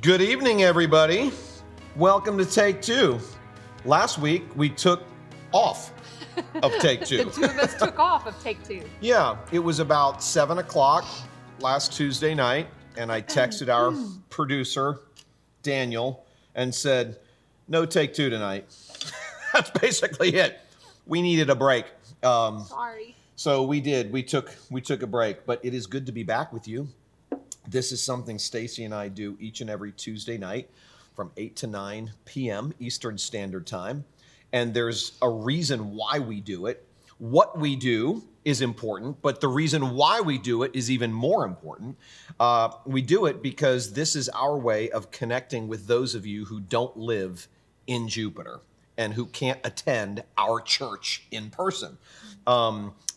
Good evening, everybody. Welcome to Take Two. Last week, we took off of Take Two. The two of us took off of Take Two. Yeah, it was about 7 o'clock last Tuesday night, and I texted our producer, Daniel, and said, no Take Two tonight. That's basically it. We needed a break. Sorry. So we did. We took a break, but it is good to be back with you. This is something Stacie and I do each and every Tuesday night from 8 to 9 p.m. Eastern Standard Time. And there's a reason why we do it. What we do is important, but the reason why we do it is even more important. We do it because this is our way of connecting with those of you who don't live in Jupiter and who can't attend our church in person.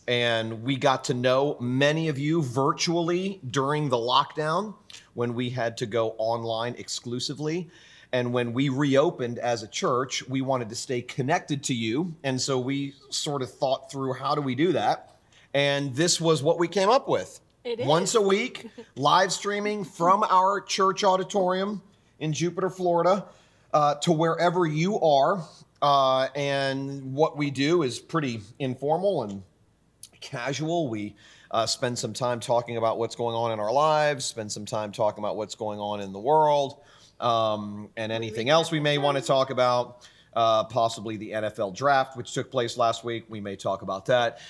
And we got to know many of you virtually during the lockdown when we had to go online exclusively. And when we reopened as a church, we wanted to stay connected to you. And so we sort of thought through, how do we do that? And this was what we came up with. It is. Once a week, live streaming from our church auditorium in Jupiter, Florida, to wherever you are. And what we do is pretty informal and casual. We spend some time talking about what's going on in our lives, spend some time talking about what's going on in the world, and anything else we may want to talk about, possibly the NFL draft, which took place last week. We may talk about that.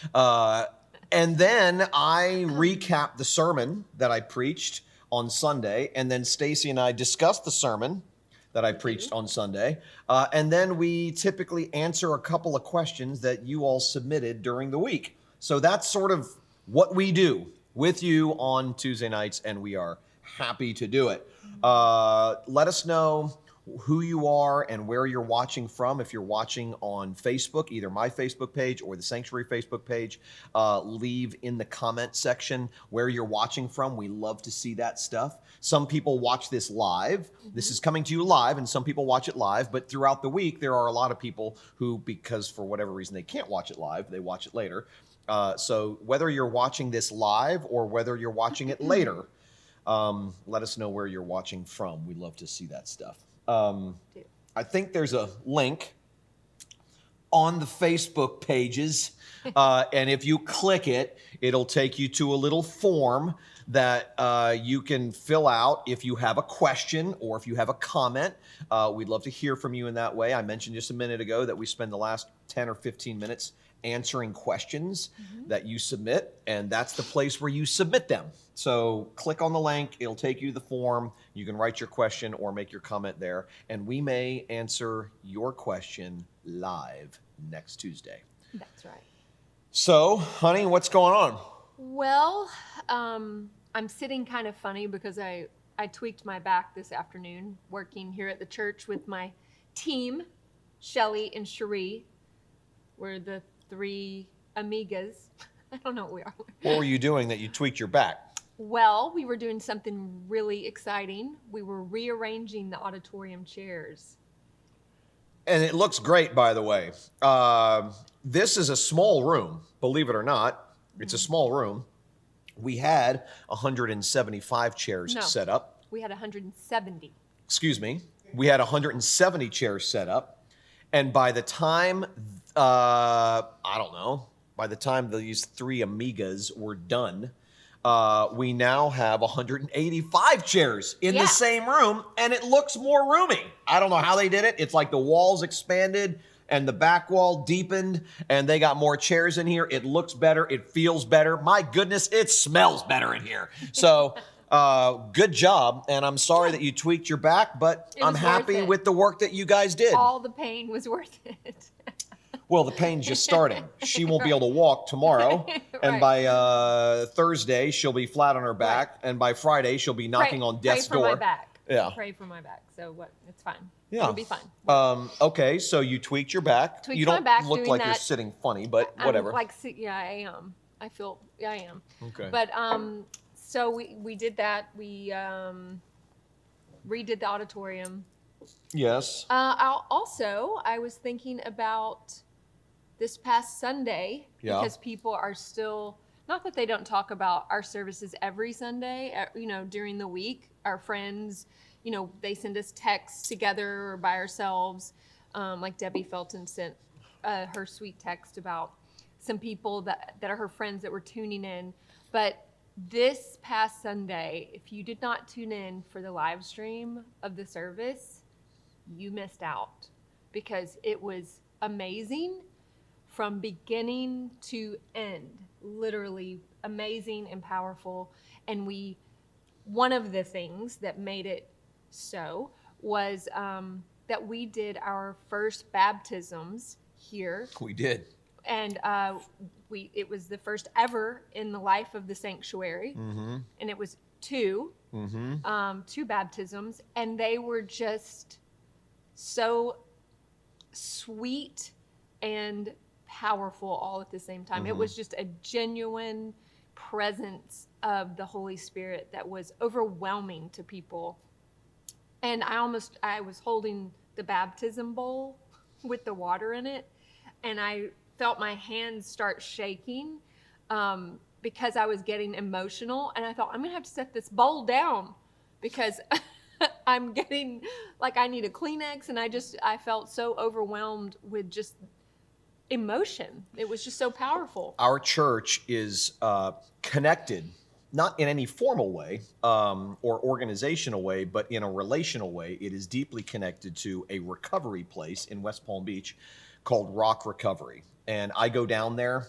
And then I recap the sermon that I preached on Sunday, and then Stacie and I discuss the sermon that I preached on Sunday. And then we typically answer a couple of questions that you all submitted during the week. So that's sort of what we do with you on Tuesday nights, and we are happy to do it. Let us know who you are and where you're watching from. If you're watching on Facebook, either my Facebook page or the Sanctuary Facebook page, leave in the comment section where you're watching from. We love to see that stuff. Some people watch this live. This is coming to you live, and some people watch it live. But throughout the week, there are a lot of people who, because for whatever reason they can't watch it live, they watch it later. So whether you're watching this live or whether you're watching it later, let us know where you're watching from. We'd love to see that stuff. I think there's a link on the Facebook pages, and if you click it, it'll take you to a little form that you can fill out if you have a question or if you have a comment. We'd love to hear from you in that way. I mentioned just a minute ago that we spend the last 10 or 15 minutes answering questions that you submit, and that's the place where you submit them. So click on the link, it'll take you to the form. You can write your question or make your comment there, and we may answer your question live next Tuesday. That's right. So, honey, what's going on? Well, I'm sitting kind of funny because I tweaked my back this afternoon working here at the church with my team, Shelly and Cherie. We're the three amigas. I don't know what we are. What were you doing that you tweaked your back? Well, we were doing something really exciting. We were rearranging the auditorium chairs. And it looks great, by the way. This is a small room, believe it or not. It's a small room. We had 175 chairs set up. We had 170. Excuse me. We had 170 chairs set up. And by the time, I don't know, by the time these three amigas were done, we now have 185 chairs in the same room, and it looks more roomy. I don't know how they did it. It's like the walls expanded and the back wall deepened, and they got more chairs in here. It looks better. It feels better. My goodness, it smells better in here. So good job, and I'm sorry that you tweaked your back, but I'm happy with the work that you guys did. All the pain was worth it. Well, the pain's just starting. She won't be able to walk tomorrow, and by Thursday, she'll be flat on her back, and by Friday, she'll be knocking on death's door. Pray for my back. Yeah. Pray for my back. So what? It's fine. Yeah. It'll be fine. Okay, so you tweaked your back. Tweaked you my don't back look doing like that. you're sitting funny, but whatever. Yeah, I am. I feel, yeah, I am. Okay. But so we did that. We redid the auditorium. Yes. I was thinking about this past Sunday because people are still, not that they don't talk about our services every Sunday, during the week, our friends, they send us texts together or by ourselves. Like Debbie Felton sent her sweet text about some people that are her friends that were tuning in. But this past Sunday, if you did not tune in for the live stream of the service, you missed out, because it was amazing from beginning to end, literally amazing and powerful. And one of the things that made it so was that we did our first baptisms here. We did. And it was the first ever in the life of the sanctuary. Mm-hmm. And it was two baptisms, and they were just so sweet and powerful all at the same time. It was just a genuine presence of the Holy Spirit that was overwhelming to people. And I was holding the baptism bowl with the water in it, and I felt my hands start shaking because I was getting emotional, and I thought, I'm gonna have to set this bowl down because I'm getting like I need a Kleenex, and I felt so overwhelmed with just emotion. It was just so powerful. Our church is connected, not in any formal way or organizational way, but in a relational way. It is deeply connected to a recovery place in West Palm Beach called Rock Recovery. And I go down there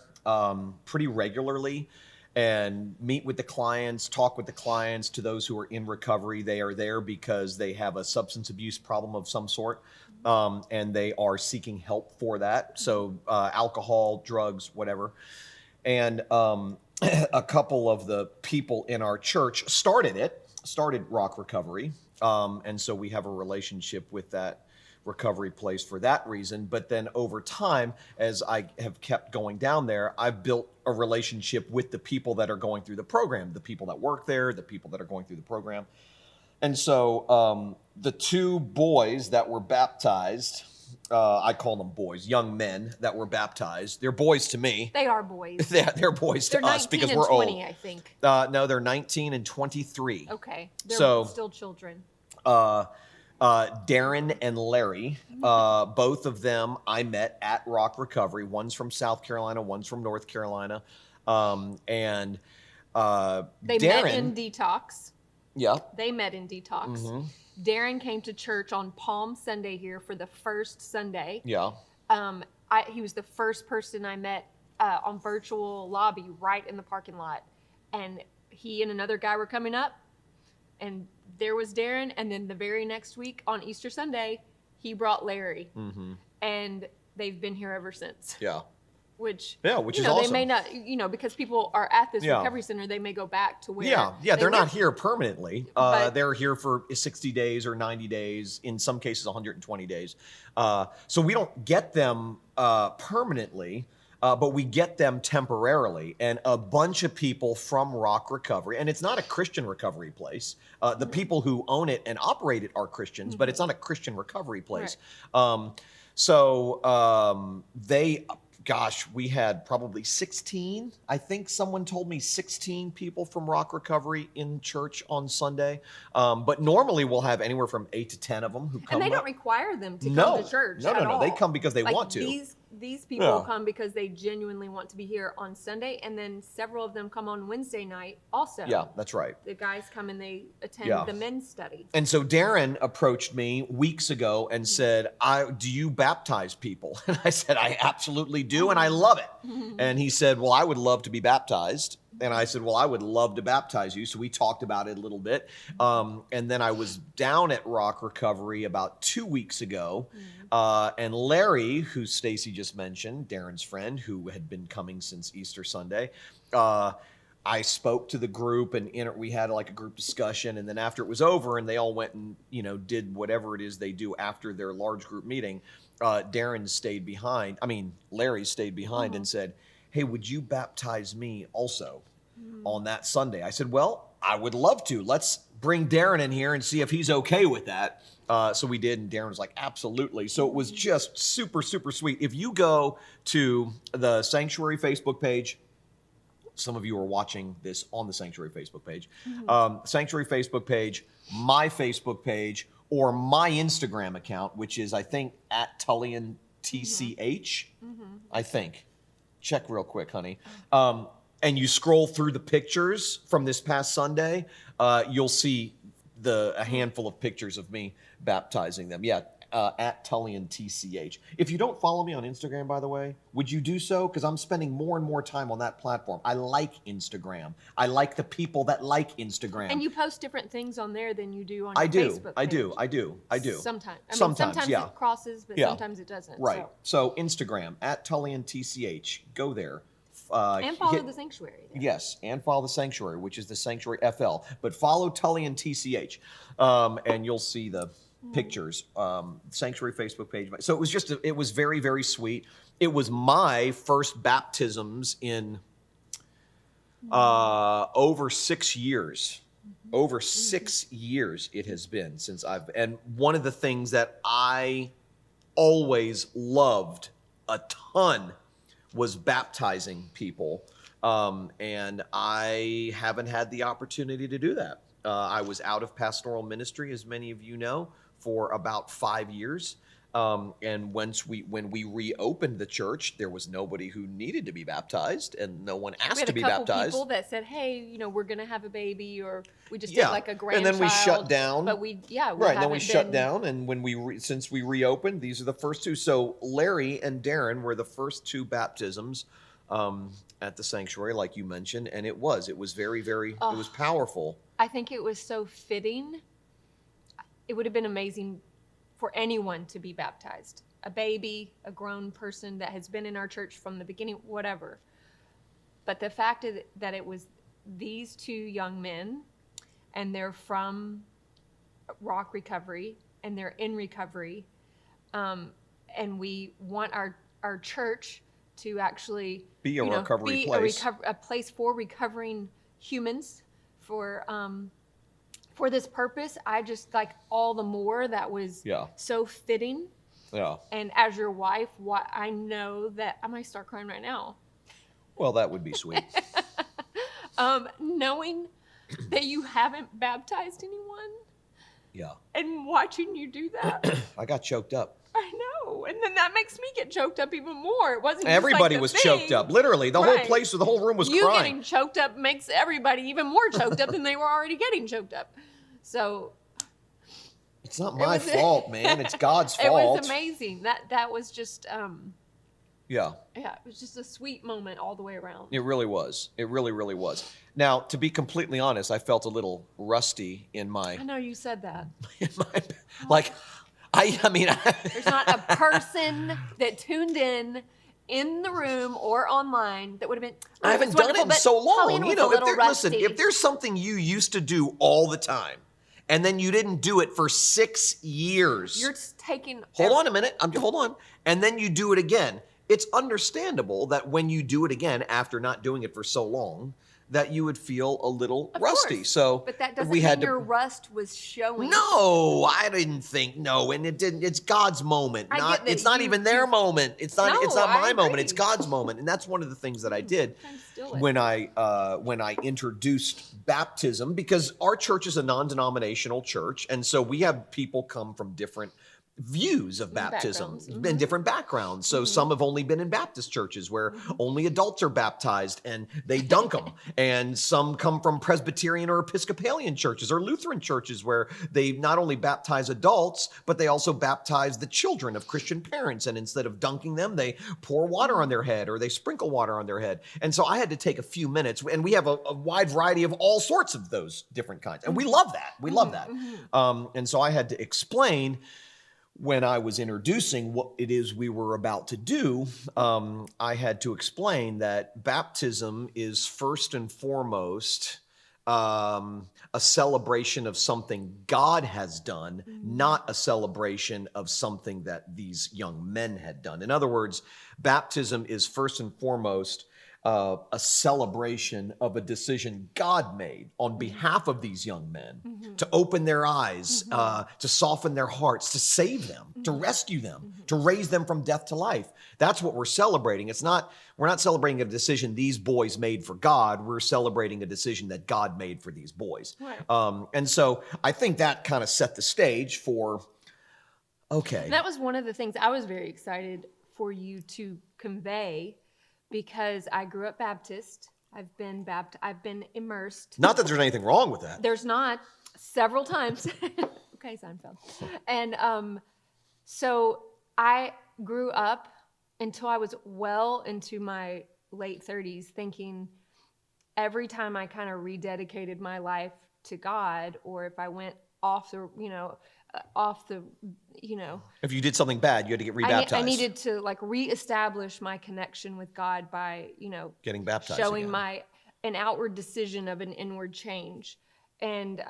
pretty regularly and meet with the clients, talk with the clients. To those who are in recovery, they are there because they have a substance abuse problem of some sort, and they are seeking help for that. So alcohol, drugs, whatever. And a couple of the people in our church started Rock Recovery. And so we have a relationship with that recovery place for that reason. But then over time, as I have kept going down there, I've built a relationship with the people that are going through the program, the people that work there, the people that are going through the program. And so the two boys that were baptized, I call them boys, young men that were baptized. They're boys to me. They are boys. They're boys to us because we're 20, old. I think. No, they're 19 and 23. Okay. They're still children. Darren and Larry, both of them I met at Rock Recovery. One's from South Carolina, one's from North Carolina. And they Darren, met in detox. Yeah. They met in detox. Mm-hmm. Darren came to church on Palm Sunday here for the first Sunday. Yeah. He was the first person I met on virtual lobby right in the parking lot. And he and another guy were coming up, and there was Darren. And then the very next week on Easter Sunday, he brought Larry. Mm-hmm. And they've been here ever since. Yeah. Which is awesome. They may not, because people are at this recovery center, they may go back to where. Yeah, they're not here permanently. They're here for 60 days or 90 days, in some cases 120 days. So we don't get them permanently, but we get them temporarily. And a bunch of people from Rock Recovery, and it's not a Christian recovery place. The people who own it and operate it are Christians, but it's not a Christian recovery place. Right. We had probably 16. I think someone told me 16 people from Rock Recovery in church on Sunday. But normally we'll have anywhere from 8 to 10 of them who come. And they don't require them to come to church. No. They come because they want to. These people come because they genuinely want to be here on Sunday, and then several of them come on Wednesday night also. Yeah, that's right. The guys come and they attend the men's study. And so Darren approached me weeks ago and said, do you baptize people? And I said, I absolutely do, and I love it. And he said, well, I would love to be baptized. And I said, well, I would love to baptize you. So we talked about it a little bit. And then I was down at Rock Recovery about 2 weeks ago. And Larry, who Stacie just mentioned, Darren's friend, who had been coming since Easter Sunday, I spoke to the group, and we had like a group discussion. And then after it was over and they all went and, did whatever it is they do after their large group meeting, Larry stayed behind and said, hey, would you baptize me also on that Sunday? I said, well, I would love to. Let's bring Darren in here and see if he's okay with that. So we did, and Darren was like, absolutely. So it was just super, super sweet. If you go to the Sanctuary Facebook page, some of you are watching this on the Sanctuary Facebook page. Mm-hmm. Sanctuary Facebook page, my Facebook page, or my Instagram account, which is, I think, at Tullian TCH, I think. Check real quick, honey. And you scroll through the pictures from this past Sunday, you'll see a handful of pictures of me baptizing them. Yeah, at Tullian TCH. If you don't follow me on Instagram, by the way, would you do so? Because I'm spending more and more time on that platform. I like Instagram. I like the people that like Instagram. And you post different things on there than you do on I your do. Facebook I page. do. I do. I do. Sometimes. Sometimes, yeah. It crosses, but Yeah. sometimes it doesn't. Right. So Instagram, at Tullian TCH. Go there. And follow the Sanctuary. There. Yes, and follow the Sanctuary, which is the Sanctuary FL. But follow Tullian TCH, and you'll see the pictures. Sanctuary Facebook page. So it was very, very sweet. It was my first baptisms in over 6 years. Over 6 years it has been since and one of the things that I always loved a ton was baptizing people. And I haven't had the opportunity to do that. I was out of pastoral ministry, as many of you know, for about 5 years. And when we reopened the church, there was nobody who needed to be baptized, and no one asked to be We had a couple baptized. people that said, "Hey, we're going to have a baby," or we just did like a grandchild. And then we shut down. But we right. And then we haven't shut been- down, and when since we reopened, these are the first two. So Larry and Darren were the first two baptisms at the Sanctuary, like you mentioned, and it was very, very. It was powerful. I think it was so fitting. It would have been amazing for anyone to be baptized. A baby, a grown person that has been in our church from the beginning, whatever. But the fact that it was these two young men, and they're from Rock Recovery, and they're in recovery, and we want our church to actually Be a recovery place. A place for recovering humans, for this purpose. I just like all the more that was so fitting. Yeah. And as your wife, I know that I might start crying right now. Well, that would be sweet. Knowing that you haven't baptized anyone. Yeah. And watching you do that. I got choked up. I know. And then that makes me get choked up even more. It wasn't just Everybody like was thing. choked up. Literally, the whole place, the whole room was you crying. Getting choked up makes everybody even more choked up than they were already getting choked up. So it's not my fault, man. It's God's fault. It was amazing. That was just yeah, it was just a sweet moment all the way around. It really was. It really, really was. Now, to be completely honest, I felt a little rusty in my. I know you said that. Like, I mean, there's not a person that tuned in the room or online that would have been. I haven't done it in so long. Listen, if there's something you used to do all the time, and then you didn't do it for 6 years, you're just taking. Hold on a minute. Hold on, and then you do it again. It's understandable that when you do it again after not doing it for so long, that you would feel a little rusty. Course. So, but that doesn't mean your rust was showing. No, I didn't think. No, and it didn't. It's God's moment. It's not even their moment. It's not. No, it's not my agree. moment. It's God's moment, and that's one of the things that I did when I introduced baptism, because our church is a non-denominational church, and so we have people come from different views of baptism and different backgrounds. So some have only been in Baptist churches where only adults are baptized and they dunk them. And some come from Presbyterian or Episcopalian churches or Lutheran churches where they not only baptize adults, but they also baptize the children of Christian parents. And instead of dunking them, they pour water on their head or they sprinkle water on their head. And so I had to take a few minutes, and we have a wide variety of all sorts of those different kinds. And we love that. We love that. And so I had to explain, when I was introducing what it is we were about to do, I had to explain that baptism is first and foremost a celebration of something God has done, not a celebration of something that these young men had done. In other words, baptism is first and foremost a celebration of a decision God made on behalf of these young men to open their eyes, to soften their hearts, to save them, to rescue them, to raise them from death to life. That's what we're celebrating. We're not celebrating a decision these boys made for God. We're celebrating a decision that God made for these boys. Right. And so I think that kind of set the stage for, okay. That was one of the things I was very excited for you to convey, because I grew up Baptist. I've been immersed. Not that there's anything wrong with that. There's not, several times. Okay, Seinfeld. And so I grew up until I was well into my late 30s thinking every time I kind of rededicated my life to God, or if I went off the, If you did something bad, you had to get rebaptized. I needed to like reestablish my connection with God by, getting baptized showing again. an outward decision of an inward change. And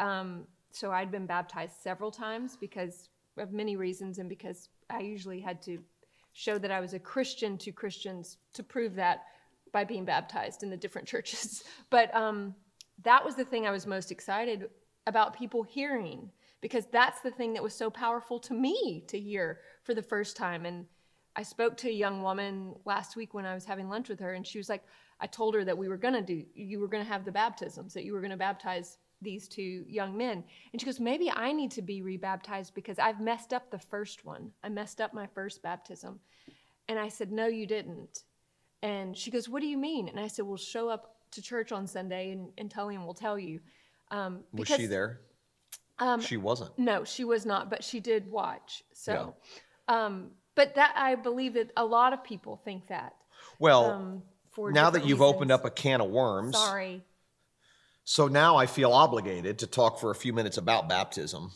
so I'd been baptized several times because of many reasons, and because I usually had to show that I was a Christian to Christians to prove that by being baptized in the different churches. But that was the thing I was most excited about people hearing, because that's the thing that was so powerful to me to hear for the first time. And I spoke to a young woman last week when I was having lunch with her, and she was like, I told her that you were going to have the baptisms, that you were going to baptize these two young men. And she goes, maybe I need to be rebaptized because I've messed up the first one. I messed up my first baptism. And I said, no, you didn't. And she goes, what do you mean? And I said, well, show up to church on Sunday and Tullian will tell you. Was she there? She wasn't. No, she was not, but she did watch. So, but that, I believe that a lot of people think that. Well, for now that different you've reasons. opened up a can of worms. Sorry. So now I feel obligated to talk for a few minutes about baptism.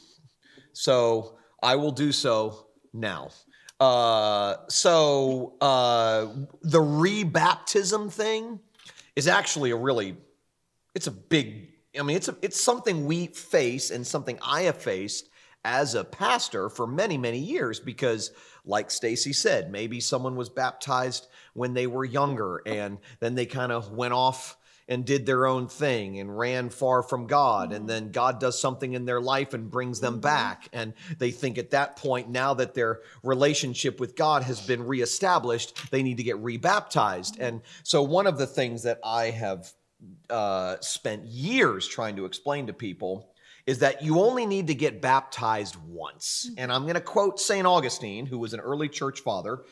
So I will do so now. The rebaptism thing is actually it's something we face and something I have faced as a pastor for many, many years, because like Stacie said, maybe someone was baptized when they were younger and then they kind of went off and did their own thing and ran far from God. And then God does something in their life and brings them back. And they think at that point, now that their relationship with God has been reestablished, they need to get rebaptized. And so one of the things that I have spent years trying to explain to people is that you only need to get baptized once. And I'm going to quote St. Augustine, who was an early church father,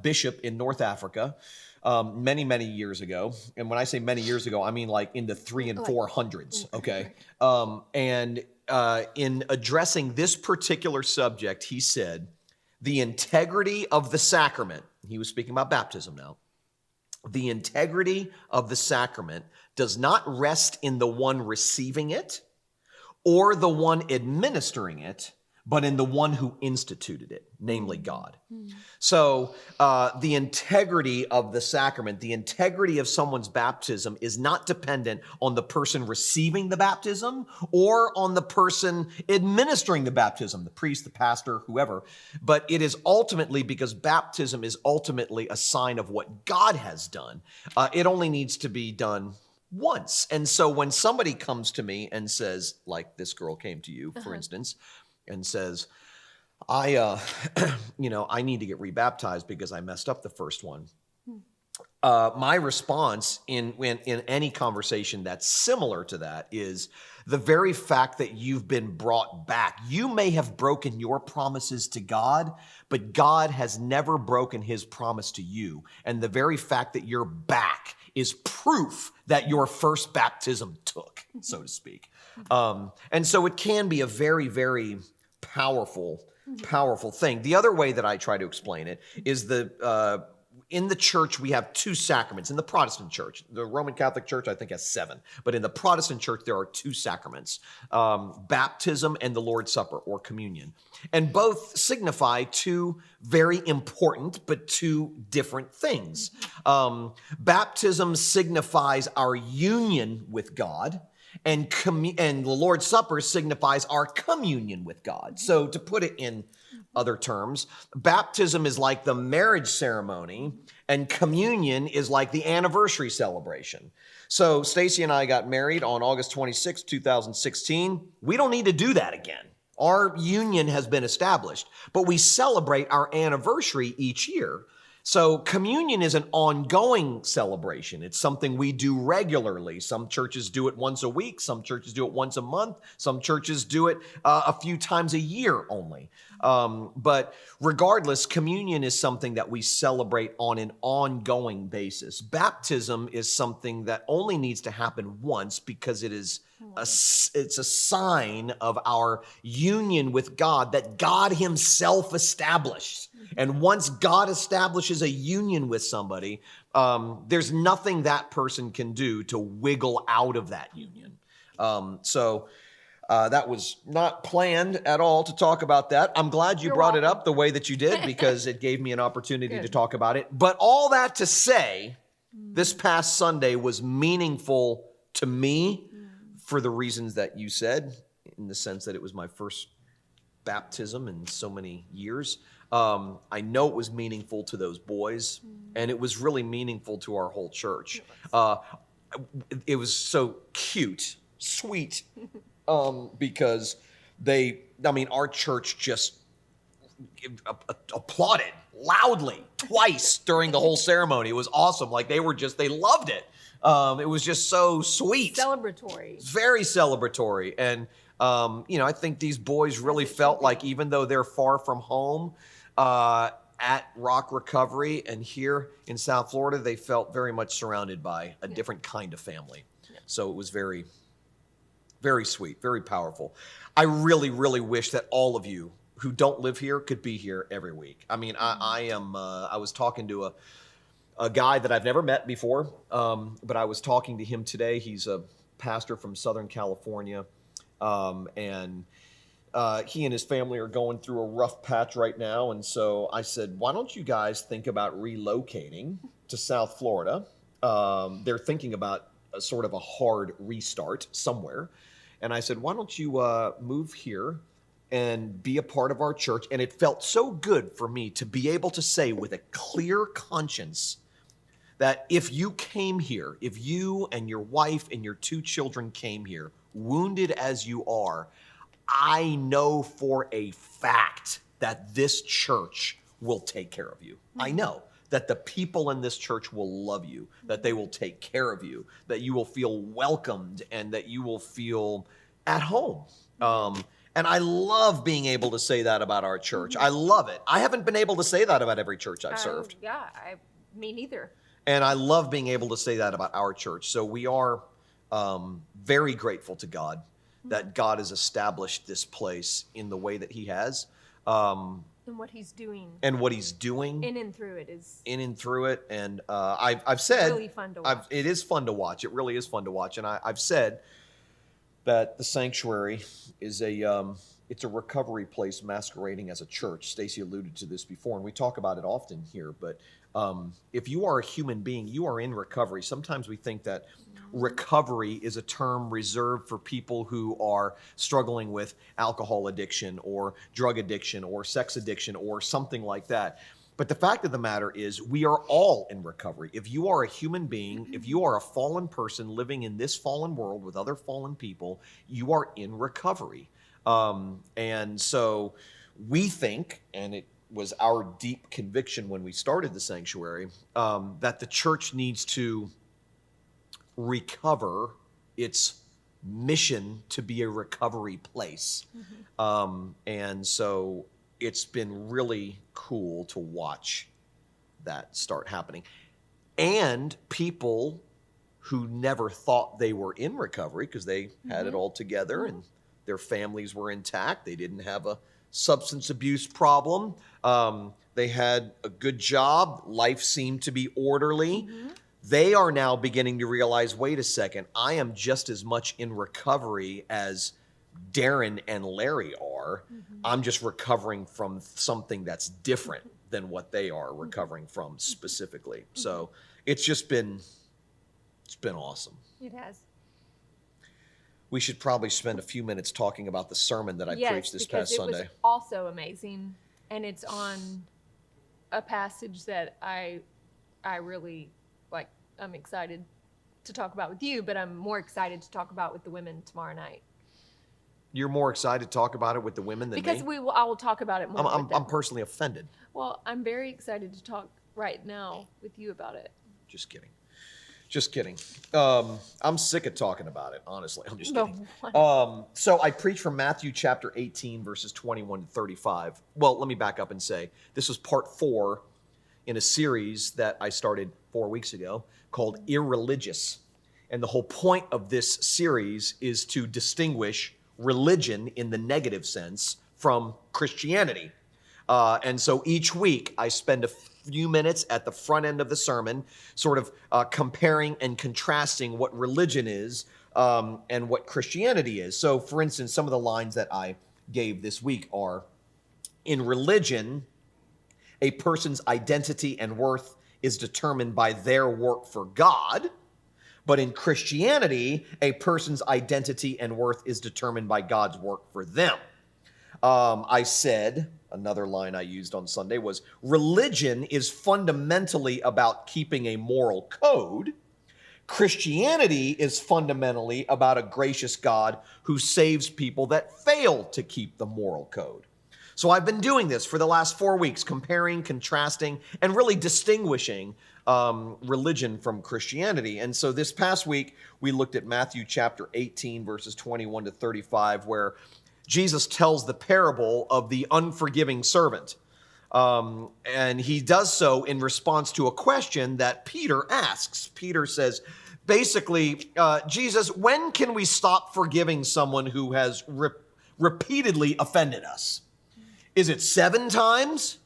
bishop in North Africa, many, many years ago. And when I say many years ago, I mean like in the 300s and 400s, okay? And in addressing this particular subject, he said, the integrity of the sacrament, he was speaking about baptism now, the integrity of the sacrament does not rest in the one receiving it or the one administering it, but in the one who instituted it, namely God. So the integrity of the sacrament, the integrity of someone's baptism is not dependent on the person receiving the baptism or on the person administering the baptism, the priest, the pastor, whoever, but it is ultimately, because baptism is ultimately a sign of what God has done. It only needs to be done once. And so when somebody comes to me and says, like this girl came to you, for instance, and says, I need to get rebaptized because I messed up the first one. My response in any conversation that's similar to that is the very fact that you've been brought back. You may have broken your promises to God, but God has never broken his promise to you. And the very fact that you're back is proof that your first baptism took, so to speak. And so it can be a very, very powerful thing. The other way that I try to explain it is in the church, we have two sacraments. In the Protestant church, the Roman Catholic Church, I think, has 7. But in the Protestant church, there are 2 sacraments, baptism and the Lord's Supper, or communion. And both signify 2 very important but 2 different things. Baptism signifies our union with God, and and the Lord's Supper signifies our communion with God. So to put it in other terms, baptism is like the marriage ceremony, and communion is like the anniversary celebration. So Stacie and I got married on August 26, 2016. We don't need to do that again. Our union has been established, but we celebrate our anniversary each year. So communion is an ongoing celebration. It's something we do regularly. Some churches do it once a week. Some churches do it once a month. Some churches do it a few times a year only. But regardless, communion is something that we celebrate on an ongoing basis. Baptism is something that only needs to happen once because it's a sign of our union with God that God himself established. And once God establishes a union with somebody, there's nothing that person can do to wiggle out of that union. So that was not planned at all to talk about that. I'm glad you brought it up the way that you did because it gave me an opportunity to talk about it. But all that to say, this past Sunday was meaningful to me for the reasons that you said, in the sense that it was my first baptism in so many years. I know it was meaningful to those boys, and it was really meaningful to our whole church. It was so cute, sweet, because our church just applauded loudly twice during the whole ceremony. It was awesome. Like they loved it. It was just so sweet. Celebratory. Very celebratory. And, I think these boys really felt like even though they're far from home, at Rock Recovery and here in South Florida, they felt very much surrounded by a different kind of family. Yeah. So it was very, very sweet, very powerful. I really, really wish that all of you who don't live here could be here every week. I mean, I was talking to a guy that I've never met before, but I was talking to him today. He's a pastor from Southern California, and he and his family are going through a rough patch right now. And so I said, why don't you guys think about relocating to South Florida? They're thinking about a sort of a hard restart somewhere. And I said, why don't you move here and be a part of our church? And it felt so good for me to be able to say with a clear conscience that if you came here, if you and your wife and your 2 children came here, wounded as you are, I know for a fact that this church will take care of you. Mm-hmm. I know that the people in this church will love you, that they will take care of you, that you will feel welcomed, and that you will feel at home. And I love being able to say that about our church. I love it. I haven't been able to say that about every church I've served. Me neither. And I love being able to say that about our church. So we are very grateful to God that God has established this place in the way that he has. And what he's doing. And what he's doing. In and through it is. In and through it. And I've said. Really fun to watch. It is fun to watch. It really is fun to watch. And I've said that the sanctuary is it's a recovery place masquerading as a church. Stacie alluded to this before, and we talk about it often here. But if you are a human being, you are in recovery. Sometimes we think that recovery is a term reserved for people who are struggling with alcohol addiction or drug addiction or sex addiction or something like that. But the fact of the matter is we are all in recovery. If you are a human being, if you are a fallen person living in this fallen world with other fallen people, you are in recovery. And so we think, and it was our deep conviction when we started the sanctuary, that the church needs to recover its mission to be a recovery place. And so it's been really cool to watch that start happening. And people who never thought they were in recovery because they had it all together and their families were intact. They didn't have a substance abuse problem. They had a good job. Life seemed to be orderly. They are now beginning to realize, wait a second, I am just as much in recovery as Darren and Larry are. I'm just recovering from something that's different than what they are recovering from specifically. So it's been awesome. It has. we should probably spend a few minutes talking about the sermon that I preached this past because Sunday. it was also amazing, and it's on a passage that I really like. I'm excited to talk about with you, but I'm more excited to talk about with the women tomorrow night. You're more excited to talk about it with the women than Because me? I will talk about it more with them. I'm personally offended. Well, I'm very excited to talk right now with you about it. Just kidding. Just kidding. I'm sick of talking about it, honestly. I'm just kidding. So I preached from Matthew chapter 18, verses 21 to 35. Well, let me back up and say this was part 4 in a series that I started 4 weeks ago called Irreligious. And the whole point of this series is to distinguish religion in the negative sense from Christianity. And so each week I spend a few minutes at the front end of the sermon sort of comparing and contrasting what religion is and what Christianity is. So for instance, some of the lines that I gave this week are, in religion, a person's identity and worth is determined by their work for God. But in Christianity, a person's identity and worth is determined by God's work for them. I said, another line I used on Sunday was, religion is fundamentally about keeping a moral code. Christianity is fundamentally about a gracious God who saves people that fail to keep the moral code. So I've been doing this for the last 4 weeks, comparing, contrasting, and really distinguishing religion from Christianity. And so this past week, we looked at Matthew chapter 18, verses 21 to 35, where Jesus tells the parable of the unforgiving servant. And he does so in response to a question that Peter asks. Peter says, basically, Jesus, when can we stop forgiving someone who has repeatedly offended us? Is it 7 times?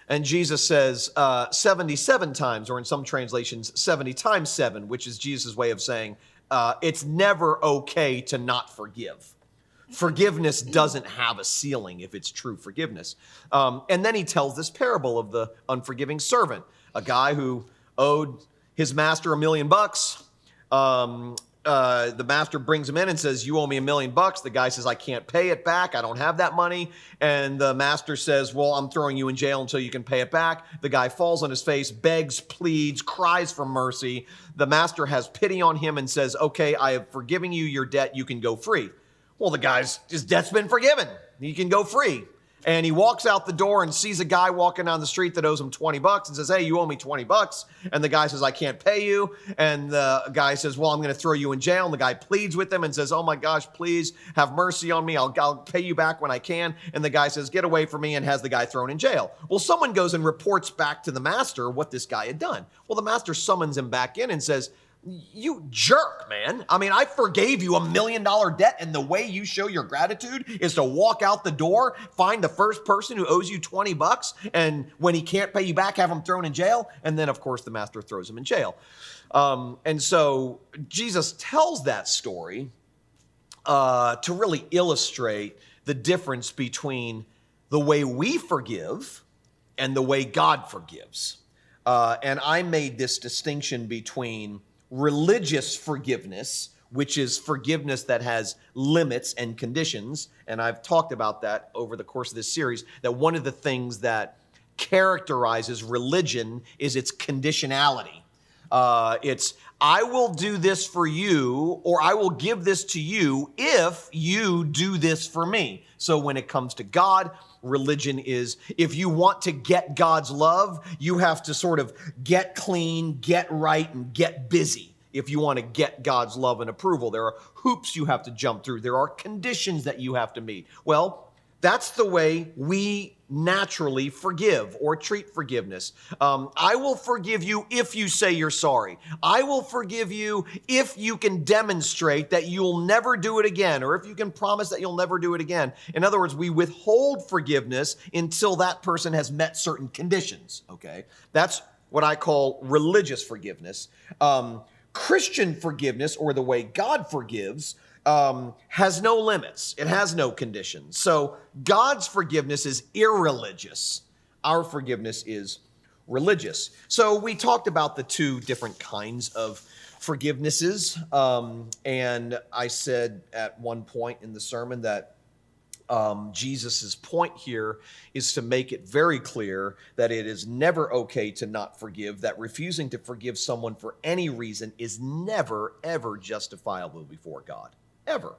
And Jesus says 77 times, or in some translations, 70 times 7, which is Jesus' way of saying it's never okay to not forgive. Forgiveness doesn't have a ceiling if it's true forgiveness. And then he tells this parable of the unforgiving servant, a guy who owed his master $1 million. The master brings him in and says, you owe me $1 million. The guy says, I can't pay it back. I don't have that money. And the master says, well, I'm throwing you in jail until you can pay it back. The guy falls on his face, begs, pleads, cries for mercy. The master has pity on him and says, okay, I have forgiven you your debt. You can go free. Well, his debt's been forgiven. He can go free. And he walks out the door and sees a guy walking down the street that owes him $20 and says, hey, you owe me $20. And the guy says, I can't pay you. And the guy says, well, I'm going to throw you in jail. And the guy pleads with him and says, oh my gosh, please have mercy on me. I'll pay you back when I can. And the guy says, get away from me, and has the guy thrown in jail. Well, someone goes and reports back to the master what this guy had done. Well, the master summons him back in and says, you jerk, man. I mean, I forgave you $1 million debt, and the way you show your gratitude is to walk out the door, find the first person who owes you $20, and when he can't pay you back, have him thrown in jail. And then, of course, the master throws him in jail. And so Jesus tells that story to really illustrate the difference between the way we forgive and the way God forgives. And I made this distinction between religious forgiveness, which is forgiveness that has limits and conditions. And I've talked about that over the course of this series, that one of the things that characterizes religion is its conditionality. It's, I will do this for you, or I will give this to you if you do this for me. So when it comes to God, religion is, if you want to get God's love, you have to sort of get clean, get right, and get busy. If you want to get God's love and approval, there are hoops you have to jump through. There are conditions that you have to meet. Well, that's the way we naturally forgive or treat forgiveness. I will forgive you if you say you're sorry. I will forgive you if you can demonstrate that you'll never do it again, or if you can promise that you'll never do it again. In other words, we withhold forgiveness until that person has met certain conditions, okay? That's what I call religious forgiveness. Christian forgiveness, or the way God forgives, has no limits. It has no conditions. So God's forgiveness is irreligious. Our forgiveness is religious. So we talked about the two different kinds of forgivenesses. And I said at one point in the sermon that Jesus's point here is to make it very clear that it is never okay to not forgive, that refusing to forgive someone for any reason is never, ever justifiable before God. Ever.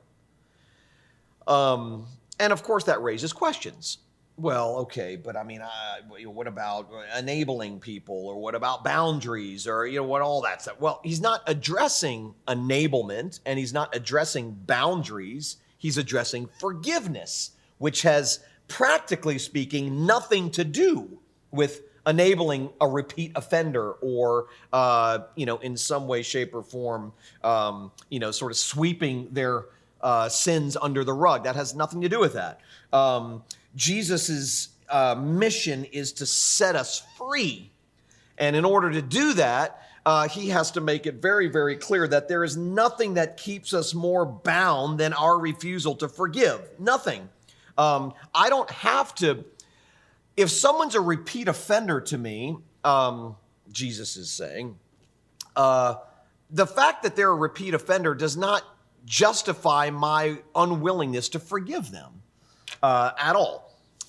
And of course that raises questions. Well, okay, but I mean, what about enabling people, or what about boundaries, or what all that stuff? Well, he's not addressing enablement, and he's not addressing boundaries. He's addressing forgiveness, which has, practically speaking, nothing to do with enabling a repeat offender, or in some way, shape, or form, sort of sweeping their sins under the rug. That has nothing to do with that. Jesus's mission is to set us free. And in order to do that, he has to make it very, very clear that there is nothing that keeps us more bound than our refusal to forgive. Nothing. I don't have to, if someone's a repeat offender to me, Jesus is saying, the fact that they're a repeat offender does not justify my unwillingness to forgive them at all.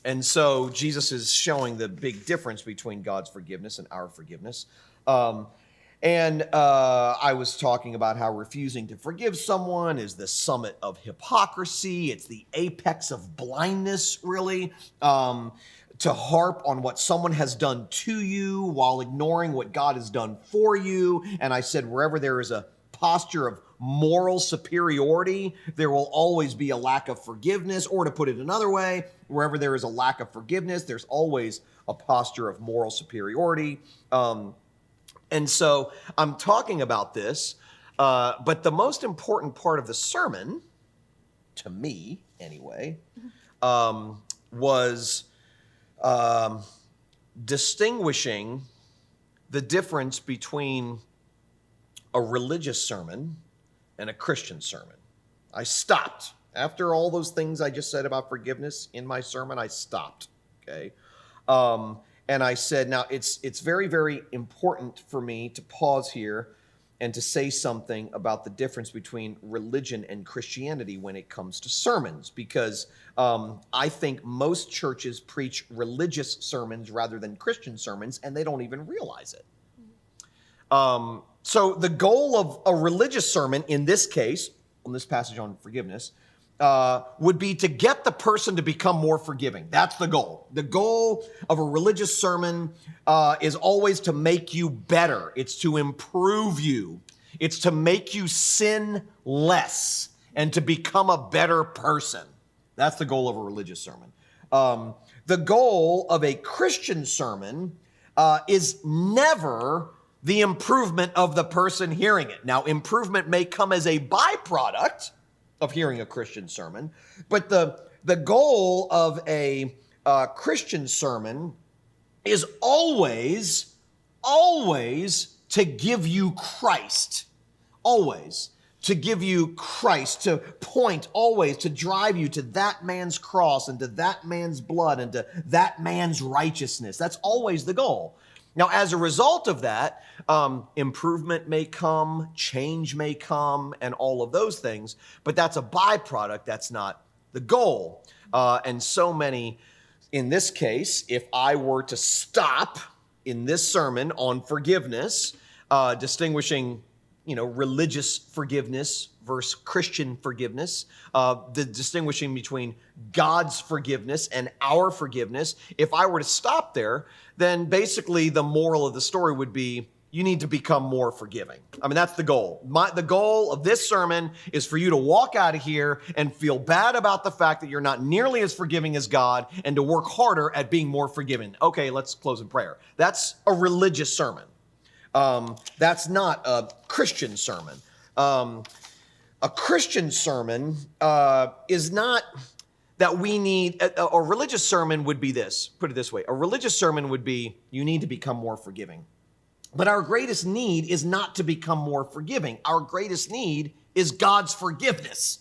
And so Jesus is showing the big difference between God's forgiveness and our forgiveness. And I was talking about how refusing to forgive someone is the summit of hypocrisy. It's the apex of blindness, really, to harp on what someone has done to you while ignoring what God has done for you. And I said, wherever there is a posture of moral superiority, there will always be a lack of forgiveness. Or to put it another way, wherever there is a lack of forgiveness, there's always a posture of moral superiority. And so I'm talking about this, but the most important part of the sermon, to me anyway, was distinguishing the difference between a religious sermon and a Christian sermon. I stopped. After all those things I just said about forgiveness in my sermon, I stopped, okay? And I said, now it's very, very important for me to pause here and to say something about the difference between religion and Christianity when it comes to sermons, because I think most churches preach religious sermons rather than Christian sermons, and they don't even realize it. So the goal of a religious sermon, in this case, on this passage on forgiveness, would be to get the person to become more forgiving. That's the goal. The goal of a religious sermon is always to make you better. It's to improve you. It's to make you sin less and to become a better person. That's the goal of a religious sermon. The goal of a Christian sermon is never the improvement of the person hearing it. Now, improvement may come as a byproduct of hearing a Christian sermon, but the goal of a Christian sermon is always to give you Christ. Always to give you Christ, to point always to drive you to that man's cross and to that man's blood and to that man's righteousness. That's always the goal. Now, as a result of that, improvement may come, change may come, and all of those things, but that's a byproduct. That's not the goal. And so many, in this case, if I were to stop in this sermon on forgiveness, distinguishing, religious forgiveness versus Christian forgiveness, the distinguishing between God's forgiveness and our forgiveness, if I were to stop there, then basically the moral of the story would be you need to become more forgiving. I mean, that's the goal. The goal of this sermon is for you to walk out of here and feel bad about the fact that you're not nearly as forgiving as God and to work harder at being more forgiving. Okay, let's close in prayer. That's a religious sermon. That's not a Christian sermon. A Christian sermon is not that we need, a religious sermon would be this, put it this way, a religious sermon would be, you need to become more forgiving. But our greatest need is not to become more forgiving. Our greatest need is God's forgiveness.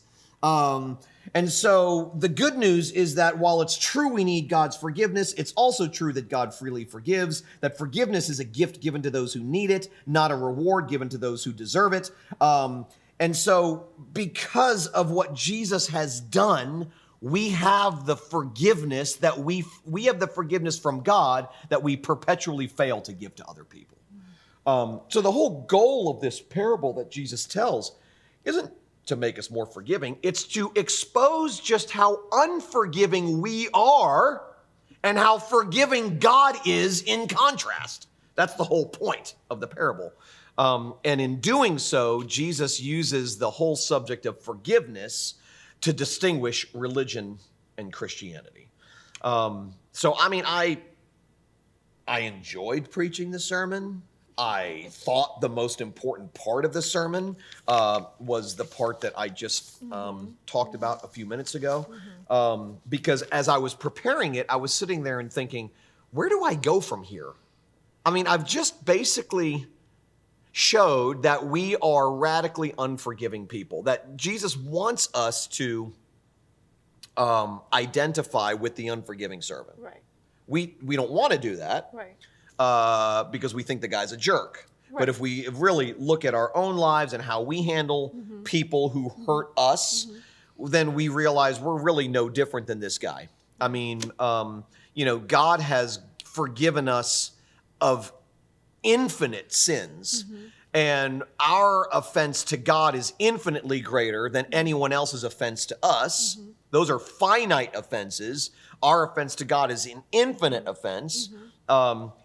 And so the good news is that while it's true we need God's forgiveness, it's also true that God freely forgives, that forgiveness is a gift given to those who need it, not a reward given to those who deserve it. And so because of what Jesus has done, we have the forgiveness that we have the forgiveness from God that we perpetually fail to give to other people. So the whole goal of this parable that Jesus tells isn't to make us more forgiving. It's to expose just how unforgiving we are and how forgiving God is in contrast. That's the whole point of the parable. And in doing so, Jesus uses the whole subject of forgiveness to distinguish religion and Christianity. I enjoyed preaching the sermon. I thought the most important part of the sermon was the part that I just talked about a few minutes ago. Because as I was preparing it, I was sitting there and thinking, where do I go from here? I've just basically showed that we are radically unforgiving people, that Jesus wants us to identify with the unforgiving servant. Right. We don't want to do that. Right. Because we think the guy's a jerk. Right. But if we really look at our own lives and how we handle people who hurt us, then we realize we're really no different than this guy. God has forgiven us of infinite sins. And our offense to God is infinitely greater than anyone else's offense to us. Those are finite offenses. Our offense to God is an infinite offense.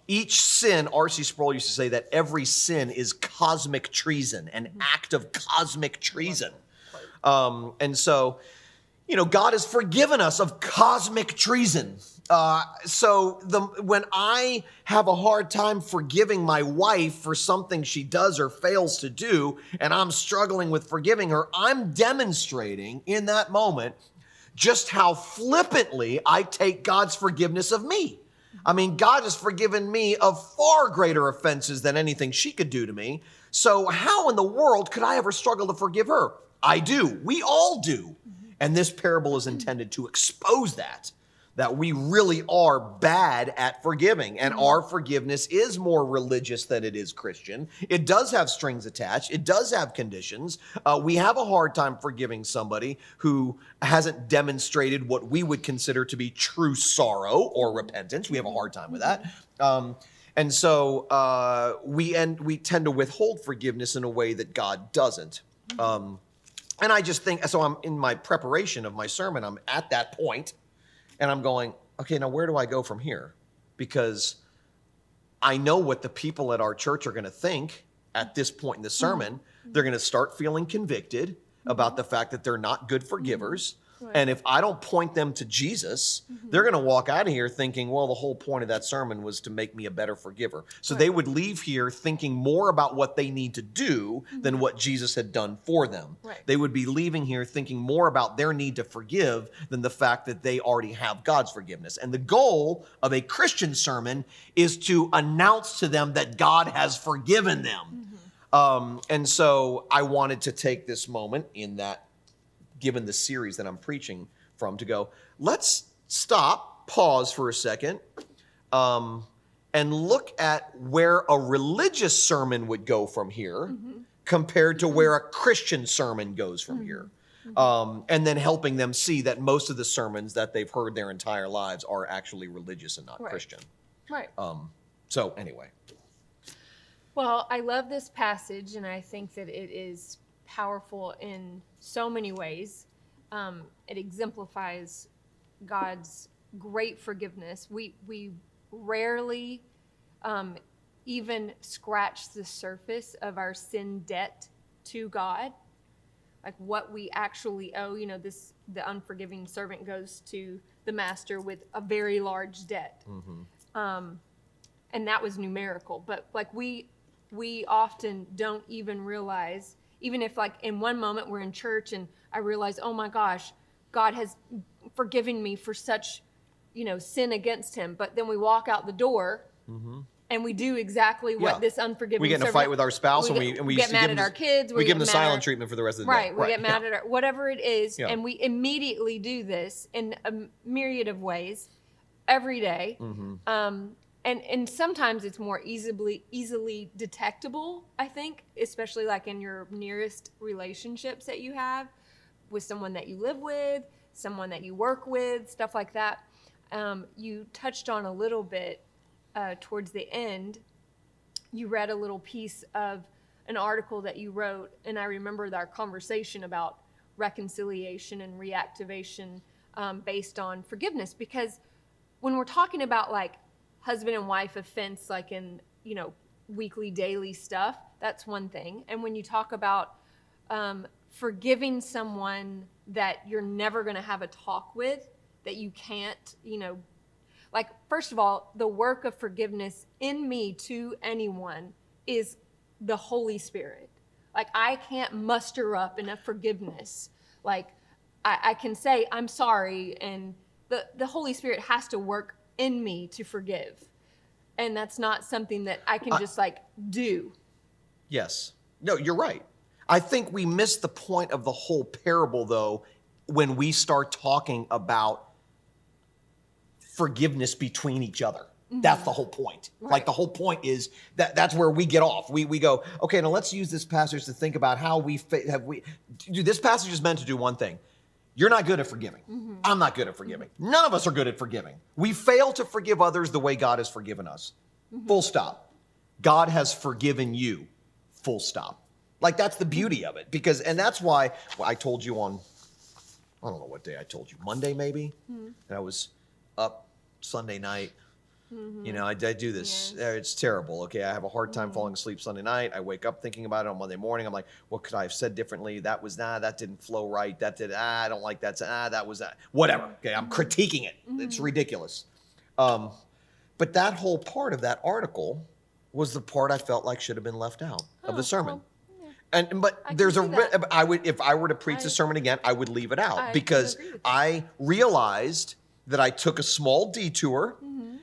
Each sin, R.C. Sproul used to say that every sin is cosmic treason, an act of cosmic treason. And so, God has forgiven us of cosmic treason. When I have a hard time forgiving my wife for something she does or fails to do, and I'm struggling with forgiving her, I'm demonstrating in that moment just how flippantly I take God's forgiveness of me. God has forgiven me of far greater offenses than anything she could do to me. So how in the world could I ever struggle to forgive her? I do. We all do. And this parable is intended to expose that we really are bad at forgiving. And our forgiveness is more religious than it is Christian. It does have strings attached. It does have conditions. We have a hard time forgiving somebody who hasn't demonstrated what we would consider to be true sorrow or repentance. We have a hard time with that. And so we tend to withhold forgiveness in a way that God doesn't. And I just think, so I'm in my preparation of my sermon, I'm at that point. And I'm going, okay, now where do I go from here? Because I know what the people at our church are going to think at this point in the sermon. They're going to start feeling convicted about the fact that they're not good forgivers. Right. And if I don't point them to Jesus, they're going to walk out of here thinking, well, the whole point of that sermon was to make me a better forgiver. So they would leave here thinking more about what they need to do than what Jesus had done for them. Right. They would be leaving here thinking more about their need to forgive than the fact that they already have God's forgiveness. And the goal of a Christian sermon is to announce to them that God has forgiven them. And so I wanted to take this moment in that, given the series that I'm preaching from, to go, let's stop, pause for a second, and look at where a religious sermon would go from here compared to where a Christian sermon goes from here. And then helping them see that most of the sermons that they've heard their entire lives are actually religious and not Christian. Right. So anyway. Well, I love this passage, and I think that it is powerful in so many ways. It exemplifies God's great forgiveness. We rarely even scratch the surface of our sin debt to God, like what we actually owe. The unforgiving servant goes to the master with a very large debt, and that was numerical. But like we often don't even realize. Even if like in one moment we're in church and I realize, oh my gosh, God has forgiven me for such, sin against him. But then we walk out the door and we do exactly what Yeah. this unforgiving We get in a servant- fight with our spouse, and we get used to mad give at them our kids. We give them the get mad silent at- treatment for the rest of the Right, day. we get mad Yeah. at our, whatever it is, Yeah. and we immediately do this in a myriad of ways every day. And sometimes it's more easily detectable, I think, especially like in your nearest relationships that you have with someone that you live with, someone that you work with, stuff like that. You touched on a little bit towards the end. You read a little piece of an article that you wrote, and I remember our conversation about reconciliation and reactivation based on forgiveness. Because when we're talking about like husband and wife offense, like in, weekly, daily stuff, that's one thing. And when you talk about forgiving someone that you're never going to have a talk with, that you can't, like, first of all, the work of forgiveness in me to anyone is the Holy Spirit. Like, I can't muster up enough forgiveness. Like, I can say, I'm sorry, and the Holy Spirit has to work in me to forgive. And that's not something that I can just, do. Yes. No, you're right. I think we miss the point of the whole parable, though, when we start talking about forgiveness between each other. That's the whole point. Right. Like, the whole point is that's where we get off. We go, okay, now let's use this passage to think about how this passage is meant to do one thing. You're not good at forgiving. I'm not good at forgiving. None of us are good at forgiving. We fail to forgive others the way God has forgiven us. Full stop. God has forgiven you. Full stop. Like, that's the beauty of it. And that's why I told you on, I don't know what day I told you, Monday maybe? And I was up Sunday night. I do this. Yes. It's terrible. Okay, I have a hard time falling asleep Sunday night. I wake up thinking about it on Monday morning. I'm like, what could I have said differently? That didn't flow right. I don't like that. That was that. Whatever. Okay, I'm critiquing it. It's ridiculous. But that whole part of that article was the part I felt like should have been left out of the sermon. But I there's can see that. I would, if I were to preach the sermon again, I would leave it out I because agree with you. I realized that I took a small detour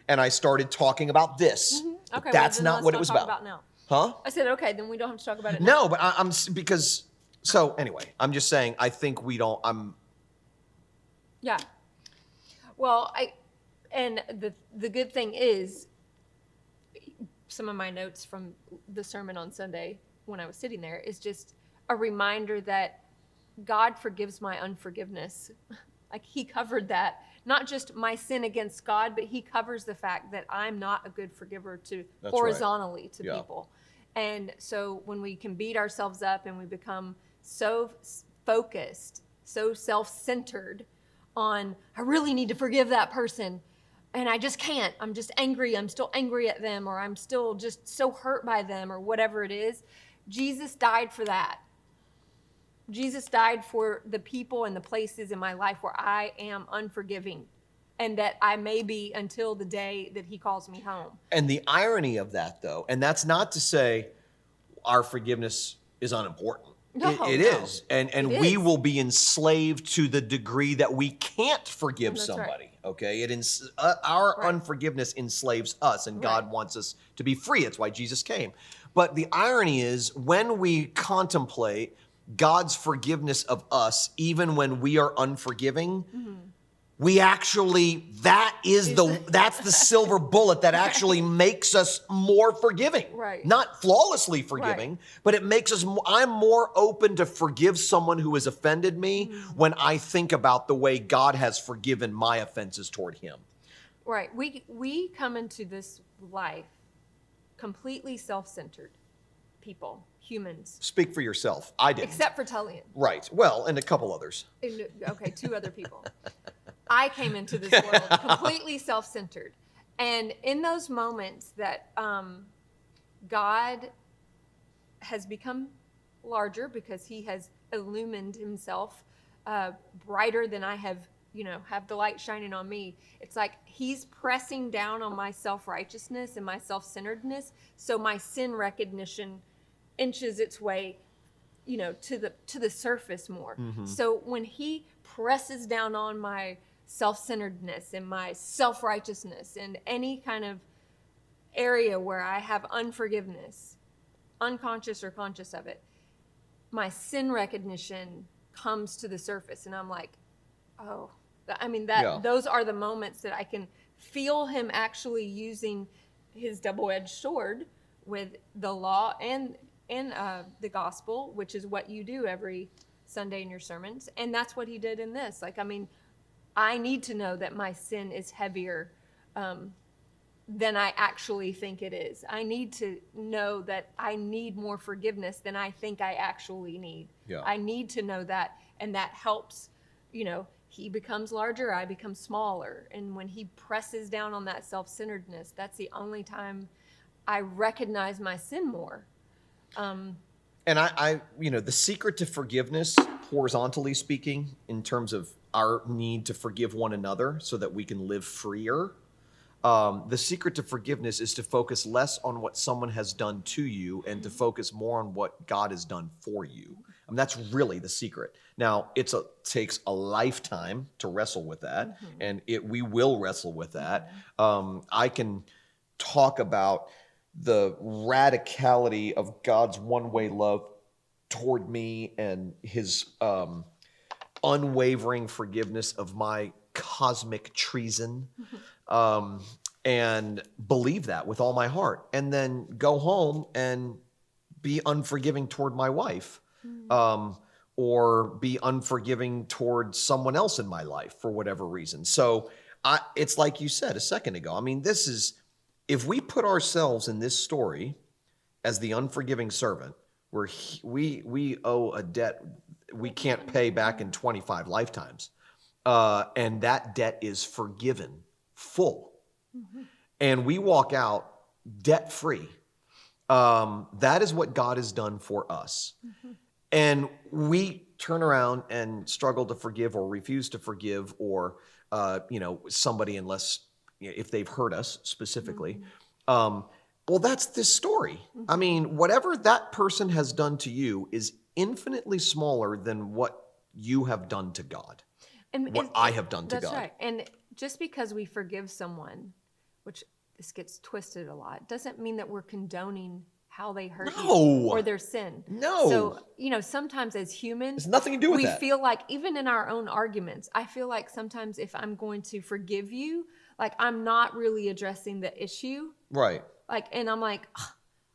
and I started talking about this. But Okay, that's well, then not let's what it not was talk about. now. Huh? I said, okay, then we don't have to talk about it now. No, but so anyway, I'm just saying, I think we don't, Yeah. Well, and the good thing is, some of my notes from the sermon on Sunday when I was sitting there is just a reminder that God forgives my unforgiveness. Like, he covered that, not just my sin against God, but he covers the fact that I'm not a good forgiver That's horizontally to Yeah. people. And so when we can beat ourselves up and we become so focused, so self-centered on, I really need to forgive that person, and I just can't. I'm just angry. I'm still angry at them, or I'm still just so hurt by them, or whatever it is. Jesus died for that. Jesus died for the people and the places in my life where I am unforgiving, and that I may be until the day that he calls me home. and the irony of that, though, and that's not to say our forgiveness is unimportant. No, It no. is. And It we is. will be enslaved to the degree that we can't forgive That's right. somebody. Okay? Our Right. unforgiveness enslaves us, and God Right. wants us to be free. That's why Jesus came. But the irony is, when we contemplate God's forgiveness of us, even when we are unforgiving, we actually, that's the silver bullet that actually makes us more forgiving. Right. Not flawlessly forgiving, Right. but it makes us, I'm more open to forgive someone who has offended me when I think about the way God has forgiven my offenses toward him. Right. We come into this life completely self-centered people, humans, Speak for yourself. I didn't. except for Tullian. Right. Well, and a couple others. Okay, two other people. I came into this world completely self-centered. And in those moments that God has become larger because he has illumined himself brighter than I have the light shining on me. It's like he's pressing down on my self-righteousness and my self-centeredness, so my sin recognition inches its way, to the surface more. So when he presses down on my self-centeredness and my self-righteousness and any kind of area where I have unforgiveness, unconscious or conscious of it, my sin recognition comes to the surface, and I'm like, oh, I mean, those are the moments that I can feel him actually using his double-edged sword with the law and the gospel, which is what you do every Sunday in your sermons. And that's what he did in this. Like, I mean, I need to know that my sin is heavier than I actually think it is. I need to know that I need more forgiveness than I think I actually need. Yeah. I need to know that, and that helps, he becomes larger, I become smaller. And when he presses down on that self-centeredness, that's the only time I recognize my sin more. And I the secret to forgiveness, horizontally speaking, in terms of our need to forgive one another so that we can live freer, the secret to forgiveness is to focus less on what someone has done to you and to focus more on what God has done for you. I mean, that's really the secret. Now, takes a lifetime to wrestle with that, and we will wrestle with that. I can talk about the radicality of God's one-way love toward me and his unwavering forgiveness of my cosmic treason, and believe that with all my heart, and then go home and be unforgiving toward my wife, or be unforgiving toward someone else in my life for whatever reason. So it's like you said a second ago. I mean, if we put ourselves in this story as the unforgiving servant, where we owe a debt we can't pay back in 25 lifetimes, and that debt is forgiven full, and we walk out debt-free, that is what God has done for us. And we turn around and struggle to forgive or refuse to forgive, or somebody, unless if they've hurt us specifically. Well, that's this story. I mean, whatever that person has done to you is infinitely smaller than what you have done to God, and what I have done to God. That's right. And just because we forgive someone, which this gets twisted a lot, doesn't mean that we're condoning how they hurt you or their sin. No. So, sometimes as humans, there's nothing to do with we that. feel like, even in our own arguments, I feel like sometimes if I'm going to forgive you, like, I'm not really addressing the issue. Right. Like, and I'm like,